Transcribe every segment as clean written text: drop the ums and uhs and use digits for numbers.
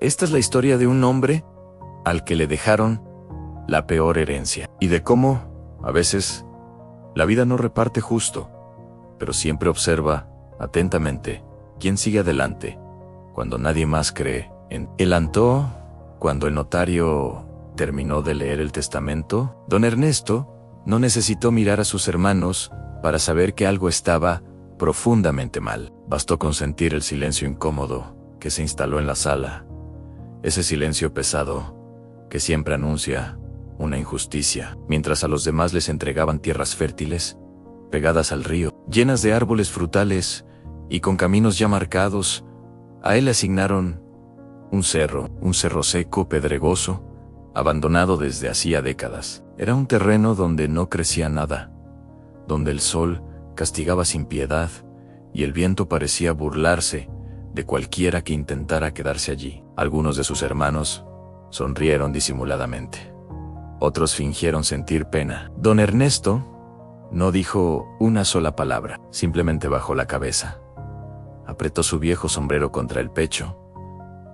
Esta es la historia de un hombre al que le dejaron la peor herencia, y de cómo, a veces, la vida no reparte justo, pero siempre observa, atentamente, quién sigue adelante, cuando nadie más cree en él. Cuando el notario terminó de leer el testamento, don Ernesto no necesitó mirar a sus hermanos para saber que algo estaba profundamente mal. Bastó con sentir el silencio incómodo que se instaló en la sala, ese silencio pesado que siempre anuncia una injusticia, mientras a los demás les entregaban tierras fértiles, pegadas al río, llenas de árboles frutales y con caminos ya marcados. A él le asignaron un cerro seco, pedregoso, abandonado desde hacía décadas. Era un terreno donde no crecía nada, donde el sol castigaba sin piedad y el viento parecía burlarse de cualquiera que intentara quedarse allí. Algunos de sus hermanos sonrieron disimuladamente. Otros fingieron sentir pena. Don Ernesto no dijo una sola palabra, simplemente bajó la cabeza, apretó su viejo sombrero contra el pecho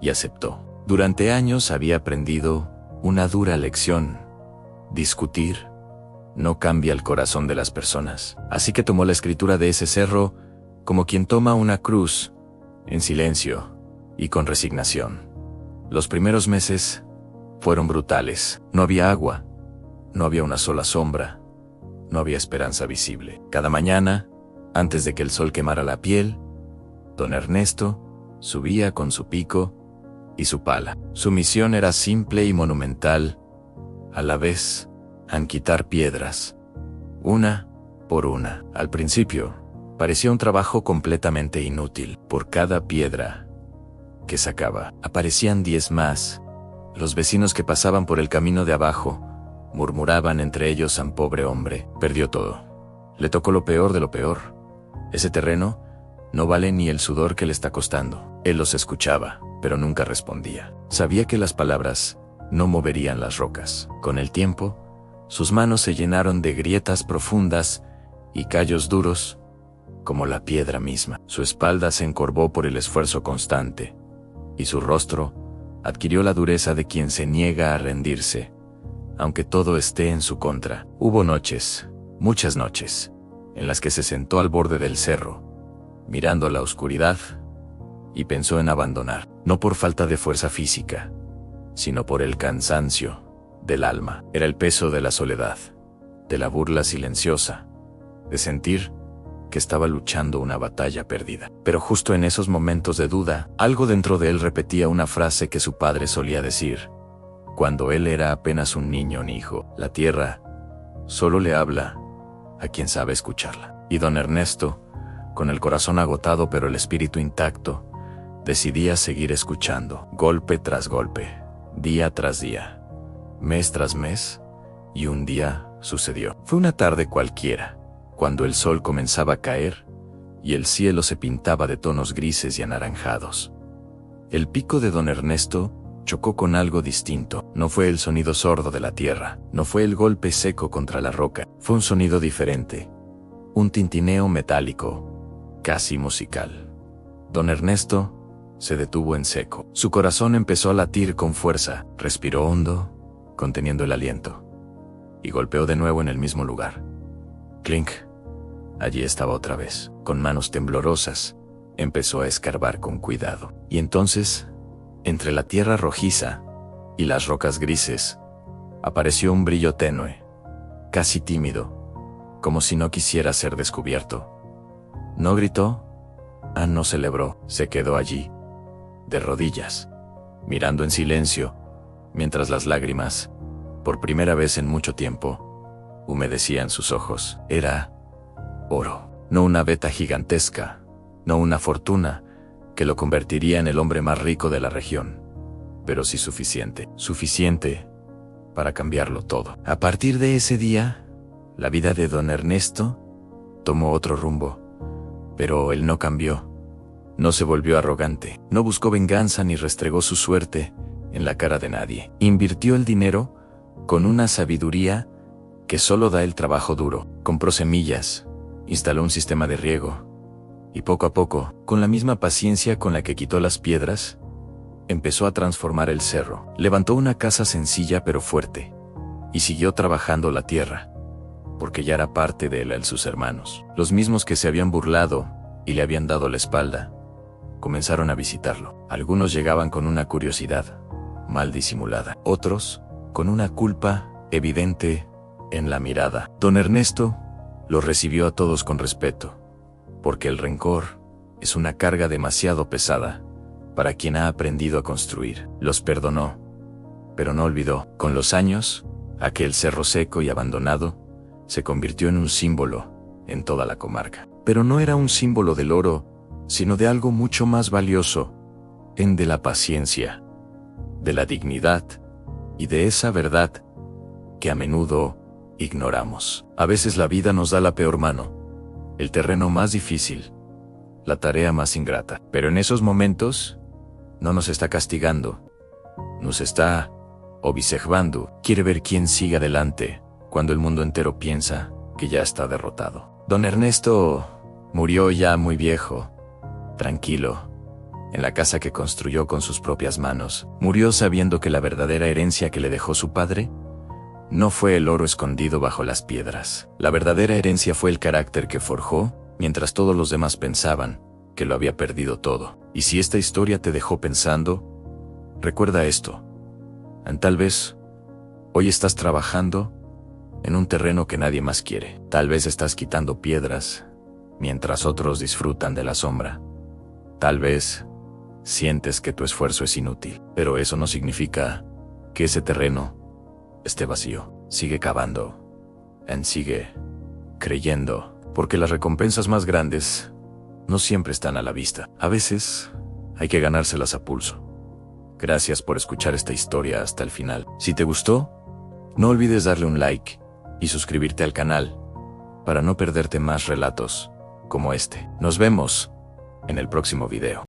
y aceptó. Durante años había aprendido una dura lección: discutir no cambia el corazón de las personas. Así que tomó la escritura de ese cerro como quien toma una cruz, en silencio y con resignación. Los primeros meses fueron brutales. No había agua, no había una sola sombra, no había esperanza visible. Cada mañana, antes de que el sol quemara la piel, don Ernesto subía con su pico y su pala. Su misión era simple y monumental a la vez: quitar piedras, una por una. Al principio, parecía un trabajo completamente inútil. Por cada piedra que sacaba, aparecían 10 más. Los vecinos que pasaban por el camino de abajo murmuraban entre ellos: «San pobre hombre, perdió todo. Le tocó lo peor de lo peor. Ese terreno no vale ni el sudor que le está costando». Él los escuchaba, pero nunca respondía. Sabía que las palabras no moverían las rocas. Con el tiempo, sus manos se llenaron de grietas profundas y callos duros, como la piedra misma. Su espalda se encorvó por el esfuerzo constante, y su rostro adquirió la dureza de quien se niega a rendirse, aunque todo esté en su contra. Hubo noches, muchas noches, en las que se sentó al borde del cerro, mirando la oscuridad, y pensó en abandonar, no por falta de fuerza física, sino por el cansancio del alma. Era el peso de la soledad, de la burla silenciosa, de sentir que estaba luchando una batalla perdida. Pero justo en esos momentos de duda, algo dentro de él repetía una frase que su padre solía decir cuando él era apenas un niño o hijo: la tierra solo le habla a quien sabe escucharla. Y don Ernesto, con el corazón agotado pero el espíritu intacto, decidía seguir escuchando, golpe tras golpe, día tras día, mes tras mes, y un día sucedió. Fue una tarde cualquiera, cuando el sol comenzaba a caer y el cielo se pintaba de tonos grises y anaranjados. El pico de don Ernesto chocó con algo distinto. No fue el sonido sordo de la tierra, no fue el golpe seco contra la roca, fue un sonido diferente, un tintineo metálico, casi musical. Don Ernesto se detuvo en seco. Su corazón empezó a latir con fuerza, respiró hondo, conteniendo el aliento, y golpeó de nuevo en el mismo lugar. Clink. Allí estaba otra vez. Con manos temblorosas, empezó a escarbar con cuidado. Y entonces, entre la tierra rojiza y las rocas grises, apareció un brillo tenue, casi tímido, como si no quisiera ser descubierto. No gritó, no celebró, se quedó allí, de rodillas, mirando en silencio, mientras las lágrimas, por primera vez en mucho tiempo, humedecían sus ojos. Era oro, no una veta gigantesca, no una fortuna que lo convertiría en el hombre más rico de la región, pero sí suficiente para cambiarlo todo. A partir de ese día, la vida de don Ernesto tomó otro rumbo, pero él no cambió. No se volvió arrogante, no buscó venganza ni restregó su suerte en la cara de nadie. Invirtió el dinero con una sabiduría que solo da el trabajo duro. Compró semillas, instaló un sistema de riego, y poco a poco, con la misma paciencia con la que quitó las piedras, empezó a transformar el cerro. Levantó una casa sencilla pero fuerte, y siguió trabajando la tierra, porque ya era parte de él y sus hermanos. Los mismos que se habían burlado y le habían dado la espalda, comenzaron a visitarlo. Algunos llegaban con una curiosidad mal disimulada, otros con una culpa evidente en la mirada. Don Ernesto los recibió a todos con respeto, porque el rencor es una carga demasiado pesada para quien ha aprendido a construir. Los perdonó, pero no olvidó. Con los años, aquel cerro seco y abandonado se convirtió en un símbolo en toda la comarca. Pero no era un símbolo del oro, sino de algo mucho más valioso, de la paciencia, de la dignidad y de esa verdad que a menudo ignoramos. A veces la vida nos da la peor mano, el terreno más difícil, la tarea más ingrata. Pero en esos momentos no nos está castigando, nos está observando. Quiere ver quién sigue adelante cuando el mundo entero piensa que ya está derrotado. Don Ernesto murió ya muy viejo, tranquilo, en la casa que construyó con sus propias manos. Murió sabiendo que la verdadera herencia que le dejó su padre no fue el oro escondido bajo las piedras. La verdadera herencia fue el carácter que forjó, mientras todos los demás pensaban que lo había perdido todo. Y si esta historia te dejó pensando, recuerda esto. Tal vez hoy estás trabajando en un terreno que nadie más quiere. Tal vez estás quitando piedras mientras otros disfrutan de la sombra. Tal vez sientes que tu esfuerzo es inútil, pero eso no significa que ese terreno esté vacío. Sigue cavando, sigue creyendo, porque las recompensas más grandes no siempre están a la vista. A veces hay que ganárselas a pulso. Gracias por escuchar esta historia hasta el final. Si te gustó, no olvides darle un like y suscribirte al canal para no perderte más relatos como este. Nos vemos en el próximo video.